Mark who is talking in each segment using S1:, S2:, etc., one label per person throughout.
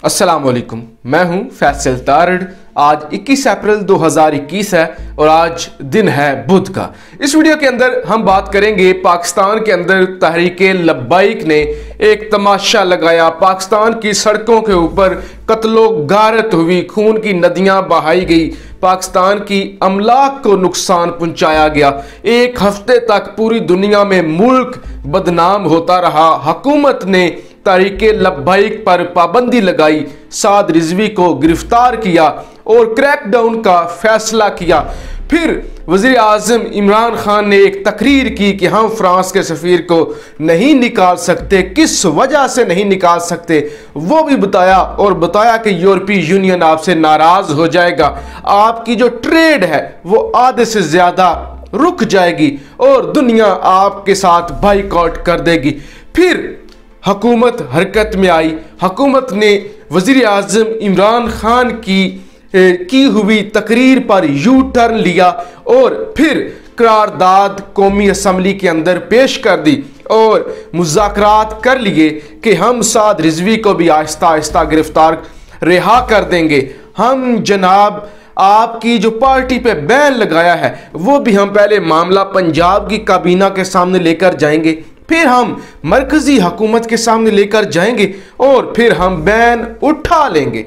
S1: अस्सलाम वालेकुम, मैं हूं फैसल तारड़। आज 21 अप्रैल 2021 है और आज दिन है बुध का। इस वीडियो के अंदर हम बात करेंगे पाकिस्तान के अंदर तहरीके लब्बाइक ने एक तमाशा लगाया। पाकिस्तान की सड़कों के ऊपर कत्लो गारत हुई, खून की नदियां बहाई गई, पाकिस्तान की अमलाक को नुकसान पहुंचाया गया। एक हफ्ते तक पूरी दुनिया में मुल्क बदनाम होता रहा। हुकूमत ने तहरीके लब्बाइक पर पाबंदी लगाई, साद रिजवी को गिरफ्तार किया और क्रैकडाउन का फैसला किया। फिर वज़ीर आज़म इमरान खान ने एक तकरीर की कि हम फ्रांस के सफ़ीर को नहीं निकाल सकते, किस वजह से नहीं निकाल सकते वो भी बताया, और बताया कि यूरोपीय यूनियन आपसे नाराज़ हो जाएगा, आपकी जो ट्रेड है वो आधे से ज़्यादा रुक जाएगी और दुनिया आपके साथ बाइकआउट कर देगी। फिर हुकूमत हरकत में आई। हुकूमत ने वज़ीर आज़म इमरान खान की हुई तकरीर पर यू टर्न लिया और फिर करारदाद कौमी असम्बली के अंदर पेश कर दी और मुज़ाकरात कर लिए कि हम साद रिजवी को भी आहिस्ता आहिस्ता गिरफ्तार रिहा कर देंगे। हम जनाब आपकी जो पार्टी पे बैन लगाया है वो भी हम पहले मामला पंजाब की काबीना के सामने लेकर जाएंगे, फिर हम मरकजी हुकूमत के सामने लेकर जाएंगे और फिर हम बैन उठा लेंगे।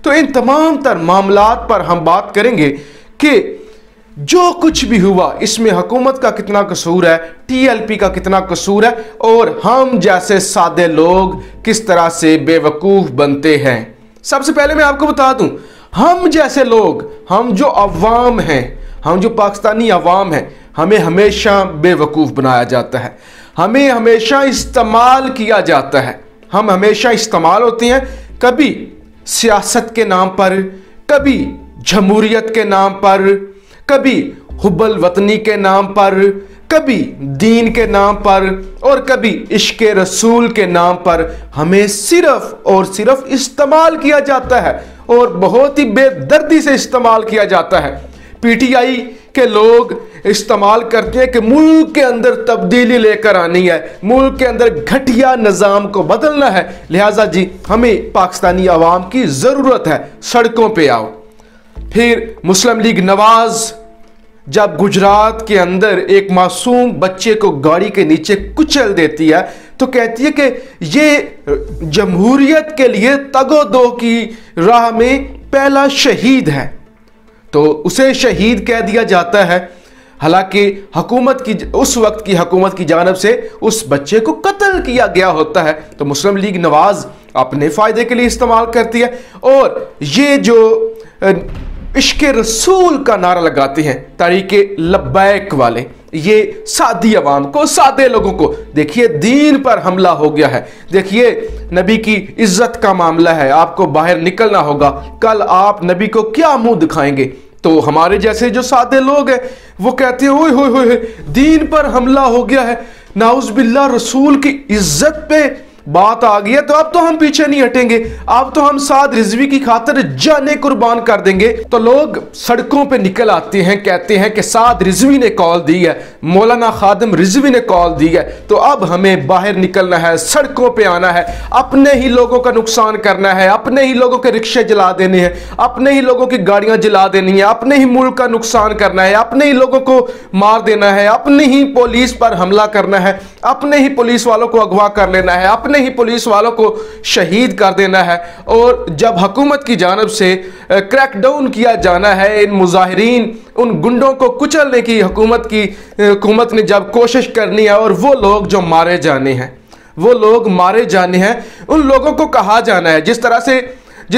S1: तो इन तमाम तर मामलात पर हम बात करेंगे कि जो कुछ भी हुआ इसमें हुकूमत का कितना कसूर है, टीएलपी का कितना कसूर है और हम जैसे सादे लोग किस तरह से बेवकूफ़ बनते हैं। सबसे पहले मैं आपको बता दूं, हम जैसे लोग, हम जो अवाम हैं, हम जो पाकिस्तानी अवाम हैं, हमें हमेशा बेवकूफ़ बनाया जाता है, हमें हमेशा इस्तेमाल किया जाता है। हम हमेशा इस्तेमाल होते हैं, कभी सियासत के नाम पर, कभी जमहूरियत के नाम पर, कभी हुब्बल वतनी के नाम पर, कभी दीन के नाम पर और कभी इश्क रसूल के नाम पर। हमें सिर्फ और सिर्फ इस्तेमाल किया जाता है और बहुत ही बेदर्दी से इस्तेमाल किया जाता है। पीटीआई के लोग इस्तेमाल करते हैं कि मुल्क के अंदर तब्दीली लेकर आनी है, मुल्क के अंदर घटिया निज़ाम को बदलना है, लिहाजा जी हमें पाकिस्तानी अवाम की ज़रूरत है, सड़कों पे आओ। फिर मुस्लिम लीग नवाज जब गुजरात के अंदर एक मासूम बच्चे को गाड़ी के नीचे कुचल देती है तो कहती है कि ये जमहूरियत के लिए तगोदो की राह में पहला शहीद है, तो उसे शहीद कह दिया जाता है। हालांकि हुकूमत की, उस वक्त की हुकूमत की जानिब से उस बच्चे को कत्ल किया गया होता है। तो मुस्लिम लीग नवाज अपने फ़ायदे के लिए इस्तेमाल करती है और ये जो इश्क रसूल का नारा लगाते हैं तहरीके लब्बैक वाले, ये सादी अवाम को, सादे लोगों को, देखिए दीन पर हमला हो गया है, देखिए नबी की इज्जत का मामला है, आपको बाहर निकलना होगा, कल आप नबी को क्या मुंह दिखाएंगे। तो हमारे जैसे जो सादे लोग हैं वो कहते हैं ओए होए होए दीन पर हमला हो गया है, नाउज़ बिल्लाह, रसूल की इज्जत पे बात आ गई है, तो अब तो हम पीछे नहीं हटेंगे, अब तो हम साद रिजवी की खातिर जाने कुर्बान कर देंगे। तो लोग सड़कों पे निकल आते हैं, कहते हैं कि साद रिजवी ने कॉल दी है, मौलाना खादिम रिजवी ने कॉल दी है, तो अब हमें बाहर निकलना है, सड़कों पे आना है, अपने ही लोगों का नुकसान करना है, अपने ही लोगों के रिक्शे जला देने हैं, अपने ही लोगों की गाड़ियां जला देनी है, अपने ही मुल्क का नुकसान करना है, अपने ही लोगों को मार देना है, अपने ही पुलिस पर हमला करना है, अपने ही पुलिस वालों को अगवा कर लेना है, अपने ही पुलिस वालों को शहीद कर देना है। और जब हुकूमत की जानिब से क्रैकडाउन किया जाना है, इन मुजाहिरीन, उन गुंडों को कुचलने की हुकूमत ने जब कोशिश करनी है और वो लोग जो मारे जाने हैं, वो लोग मारे जाने हैं, उन लोगों को कहा जाना है, जिस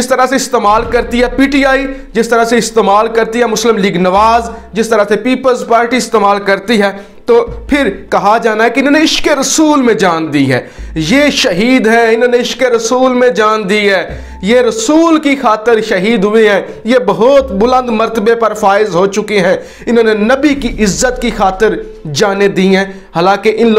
S1: तरह से इस्तेमाल करती है पीटीआई, जिस तरह से इस्तेमाल करती है मुस्लिम लीग नवाज, जिस तरह से पीपल्स पार्टी इस्तेमाल करती है, तो फिर कहा जाना है कि इन्होंने इश्क रसूल में जान दी है, ये शहीद है, इन्होंने इश्क रसूल में जान दी है, ये रसूल की खातिर शहीद हुए हैं, ये बहुत बुलंद मर्तबे पर फायज हो चुके हैं, इन्होंने नबी की इज्जत की खातिर जाने दी हैं। हालांकि इन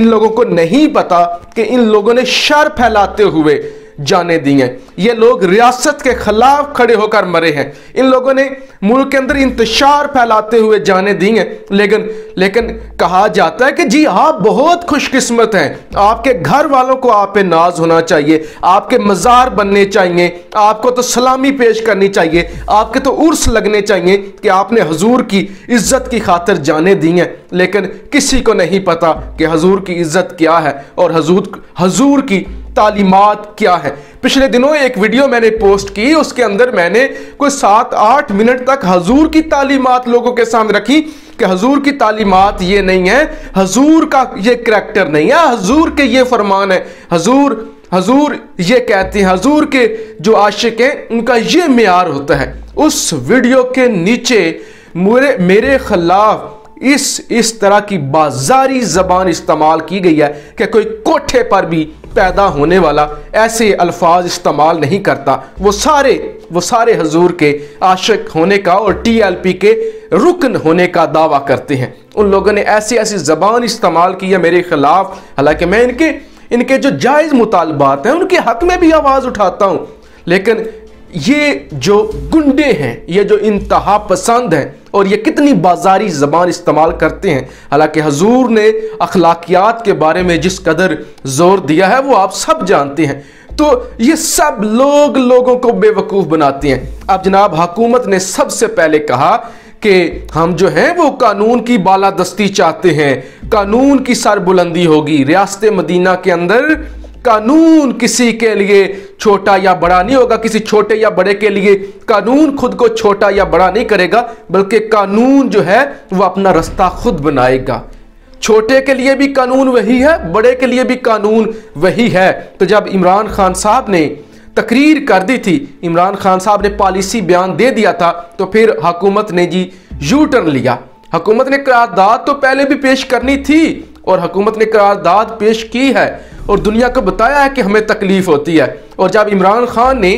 S1: लोगों को नहीं पता कि इन लोगों ने शर फैलाते हुए जाने दी हैं। ये लोग रियासत के खिलाफ खड़े होकर मरे हैं। इन लोगों ने मुल्क के अंदर इंतशार फैलाते हुए जाने दी हैं। लेकिन कहा जाता है कि जी आप बहुत खुशकिस्मत हैं, आपके घर वालों को आप पे नाज होना चाहिए, आपके मज़ार बनने चाहिए, आपको तो सलामी पेश करनी चाहिए, आपके तो उर्स लगने चाहिए कि आपने हुजूर की इज्जत की खातिर जाने दी हैं। लेकिन किसी को नहीं पता कि हुजूर की इज्जत क्या है और हुजूर की तालीमात क्या है। पिछले दिनों एक वीडियो मैंने पोस्ट की, उसके अंदर मैंने कोई 7-8 मिनट तक हुजूर की तालीमात लोगों के सामने रखी कि हुजूर की तालीमात ये नहीं है, हुजूर का ये करैक्टर नहीं है, हुजूर के ये फरमान है, हुजूर ये कहते हैं, हुजूर के जो आशिक हैं उनका ये मेयार होता है। उस वीडियो के नीचे मेरे खिलाफ इस तरह की बाजारी जबान इस्तेमाल की गई है कि कोई कोठे पर भी पैदा होने वाला ऐसे अल्फाज इस्तेमाल नहीं करता। वो सारे हुजूर के आशिक होने का और TLP के रुकन होने का दावा करते हैं। उन लोगों ने ऐसी जबान इस्तेमाल की है मेरे खिलाफ। हालांकि मैं इनके जो जायज़ मुतालबात हैं उनके हक में भी आवाज़ उठाता हूँ, लेकिन ये जो गुंडे हैं, ये जो इंतहा पसंद हैं और ये कितनी बाजारी ज़बान इस्तेमाल करते हैं। हालांकि हुजूर ने अखलाकियात के बारे में जिस कदर ज़ोर दिया है वो आप सब जानते हैं। तो ये सब लोगों को बेवकूफ़ बनाते हैं। अब जनाब हुकूमत ने सबसे पहले कहा कि हम जो हैं वो कानून की बालादस्ती चाहते हैं, कानून की सरबुलंदी होगी। रियासत मदीना के अंदर कानून किसी के लिए छोटा या बड़ा नहीं होगा, किसी छोटे या बड़े के लिए कानून खुद को छोटा या बड़ा नहीं करेगा, बल्कि कानून जो है वो अपना रास्ता खुद बनाएगा। छोटे के लिए भी कानून वही है, बड़े के लिए भी कानून वही है। तो जब इमरान खान साहब ने तकरीर कर दी थी, इमरान खान साहब ने पॉलिसी बयान दे दिया था, तो फिर हुकूमत ने जी यू टर्न लिया। हुकूमत ने करारदाद तो पहले भी पेश करनी थी और हुकूमत ने करारदाद पेश की है और दुनिया को बताया है कि हमें तकलीफ होती है। और जब इमरान खान ने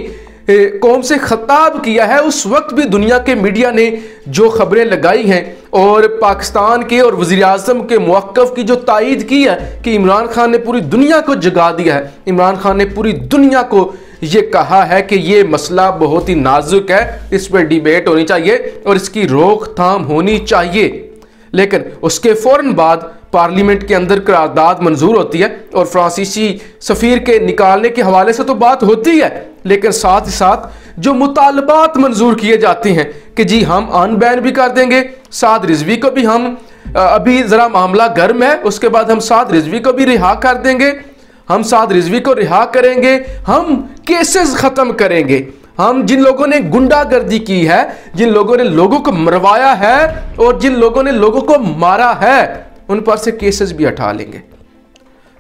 S1: कौम से खिताब किया है, उस वक्त भी दुनिया के मीडिया ने जो खबरें लगाई हैं और पाकिस्तान के और वज़ीर-ए-आज़म के मौक़िफ़ की जो तायीद की है कि इमरान खान ने पूरी दुनिया को जगा दिया है। इमरान खान ने पूरी दुनिया को ये कहा है कि ये मसला बहुत ही नाजुक है, इस पर डिबेट होनी चाहिए और इसकी रोकथाम होनी चाहिए। लेकिन उसके फ़ौरन बाद पार्लियामेंट के अंदर करारदाद मंजूर होती है और फ्रांसीसी सफ़ीर के निकालने के हवाले से तो बात होती है, लेकिन साथ ही साथ जो मुतालबात मंजूर किए जाते हैं कि जी हम अनबैन भी कर देंगे, साद रिजवी को भी हम अभी ज़रा मामला गर्म है, उसके बाद हम साद रिजवी को भी रिहा कर देंगे, हम साद रिजवी को रिहा करेंगे, हम केसेस ख़त्म करेंगे, हम जिन लोगों ने गुंडागर्दी की है, जिन लोगों ने लोगों को मरवाया है और जिन लोगों ने लोगों को मारा है, उन पर से केसेस भी हटा लेंगे,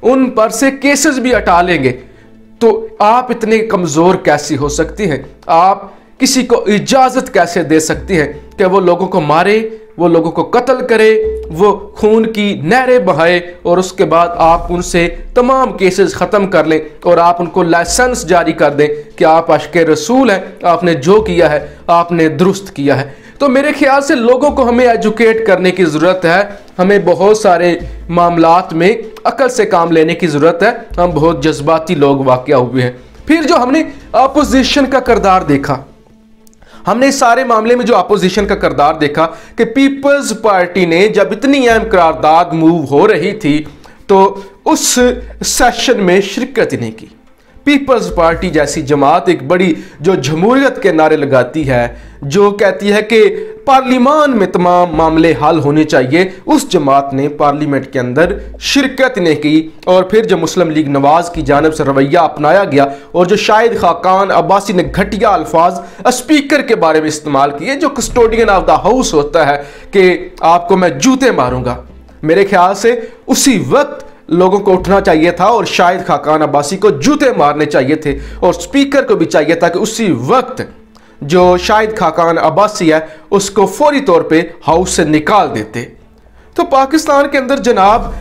S1: उन पर से केसेस भी हटा लेंगे। तो आप इतने कमज़ोर कैसी हो सकती हैं? आप किसी को इजाज़त कैसे दे सकती हैं कि वो लोगों को मारे, वो लोगों को कत्ल करे, वो खून की नहरें बहाए और उसके बाद आप उनसे तमाम केसेस ख़त्म कर लें और आप उनको लाइसेंस जारी कर दें कि आप आशिक़े रसूल हैं, आपने जो किया है आपने दुरुस्त किया है। तो मेरे ख्याल से लोगों को हमें एजुकेट करने की ज़रूरत है, हमें बहुत सारे मामलात में अकल से काम लेने की ज़रूरत है। हम बहुत जज्बाती लोग वाक़या हुए हैं। फिर जो हमने अपोजिशन का किरदार देखा, हमने इस सारे मामले में जो अपोजिशन का किरदार देखा कि पीपल्स पार्टी ने जब इतनी अहम करारदाद मूव हो रही थी तो उस सेशन में शिरकत ही नहीं की। पीपल्स पार्टी जैसी जमात एक बड़ी जो जमहूरियत के नारे लगाती है, जो कहती है कि पार्लियामान में तमाम मामले हल होने चाहिए, उस जमात ने पार्लियामेंट के अंदर शिरकत नहीं की। और फिर जो मुस्लिम लीग नवाज की जानिब से रवैया अपनाया गया और जो शाहिद खाकान अब्बासी ने घटिया अल्फाज स्पीकर के बारे में इस्तेमाल किए, जो कस्टोडियन ऑफ द हाउस होता है कि आपको मैं जूते मारूंगा, मेरे ख्याल से उसी वक्त लोगों को उठना चाहिए था और शाहिद खाकान अब्बासी को जूते मारने चाहिए थे और स्पीकर को भी चाहिए था कि उसी वक्त जो शाहिद खाकान अब्बासी है उसको फौरी तौर पे हाउस से निकाल देते। तो पाकिस्तान के अंदर जनाब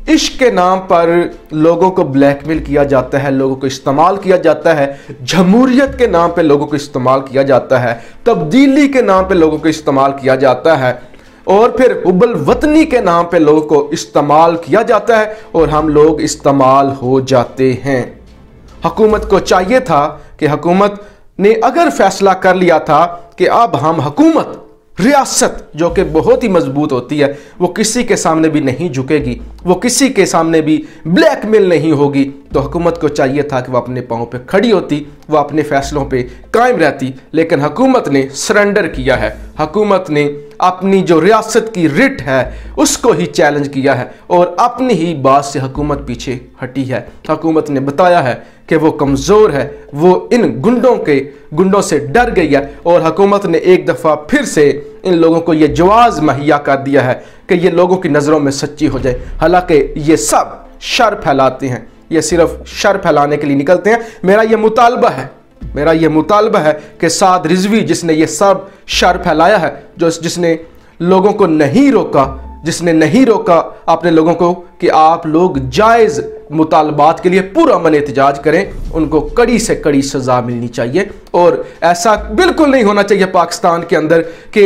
S1: इश्क के नाम पर लोगों को ब्लैकमेल किया जाता है, लोगों को इस्तेमाल किया जाता है, जमहूरियत के नाम पे लोगों को इस्तेमाल किया जाता है, तब्दीली के नाम पे लोगों को इस्तेमाल किया जाता है और फिर हुब्बुल वतनी के नाम पे लोगों को इस्तेमाल किया जाता है और हम लोग इस्तेमाल हो जाते हैं। हुकूमत को चाहिए था कि हुकूमत ने अगर फैसला कर लिया था कि अब हम हुकूमत रियासत जो कि बहुत ही मजबूत होती है, वो किसी के सामने भी नहीं झुकेगी, वो किसी के सामने भी ब्लैकमेल नहीं होगी, तो हुकूमत को चाहिए था कि वह अपने पाँव पे खड़ी होती, वह अपने फैसलों पे कायम रहती। लेकिन हुकूमत ने सरेंडर किया है, हुकूमत ने अपनी जो रियासत की रिट है उसको ही चैलेंज किया है और अपनी ही बात से हुकूमत पीछे हटी है। हुकूमत ने बताया है कि वो कमज़ोर है, वो इन गुंडों से डर गई है और हुकूमत ने एक दफ़ा फिर से इन लोगों को ये जवाज़ मुहैया कर दिया है कि ये लोगों की नज़रों में सच्ची हो जाए। हालांकि ये सब शर फैलाते हैं, ये सिर्फ शर फैलाने के लिए निकलते हैं। मेरा ये मुतालबा है कि साद रिजवी जिसने ये सब शर फैलाया है, जिसने लोगों को नहीं रोका अपने लोगों को कि आप लोग जायज़ मुतालबात के लिए पूरा मन एहतजाज करें, उनको कड़ी से कड़ी सज़ा मिलनी चाहिए। और ऐसा बिल्कुल नहीं होना चाहिए पाकिस्तान के अंदर कि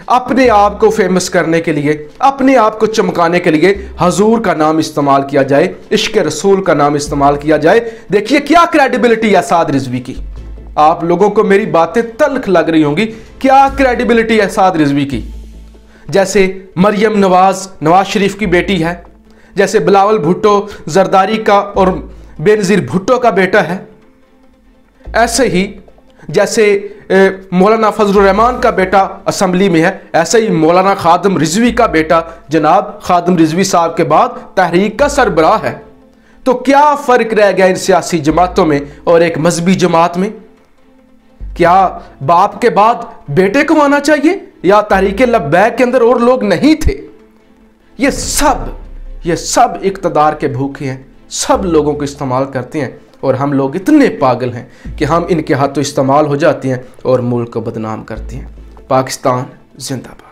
S1: अपने आप को फेमस करने के लिए, अपने आप को चमकाने के लिए हजूर का नाम इस्तेमाल किया जाए, इश्क रसूल का नाम इस्तेमाल किया जाए। देखिए क्या क्रेडिबिलिटी है साद रिजवी की। आप लोगों को मेरी बातें तल्ख लग रही होंगी, क्या क्रेडिबिलिटी है साद रिजवी की। जैसे मरियम नवाज शरीफ की बेटी है, जैसे बिलावल भुट्टो जरदारी का और बेनज़ीर भुट्टो का बेटा है, ऐसे ही जैसे मौलाना फजलुर रहमान का बेटा असम्बली में है, ऐसे ही मौलाना खादिम रिजवी का बेटा जनाब खादिम रिजवी साहब के बाद तहरीक का सरबराह है। तो क्या फ़र्क रह गया इन सियासी जमातों में और एक मजहबी जमात में? क्या बाप के बाद बेटे को आना चाहिए या तहरीक लब्बैक के अंदर और लोग नहीं थे? ये सब इक़्तिदार के भूखे हैं, सब लोगों को इस्तेमाल करते हैं और हम लोग इतने पागल हैं कि हम इनके हाथों इस्तेमाल हो जाते हैं और मुल्क को बदनाम करते हैं। पाकिस्तान जिंदाबाद।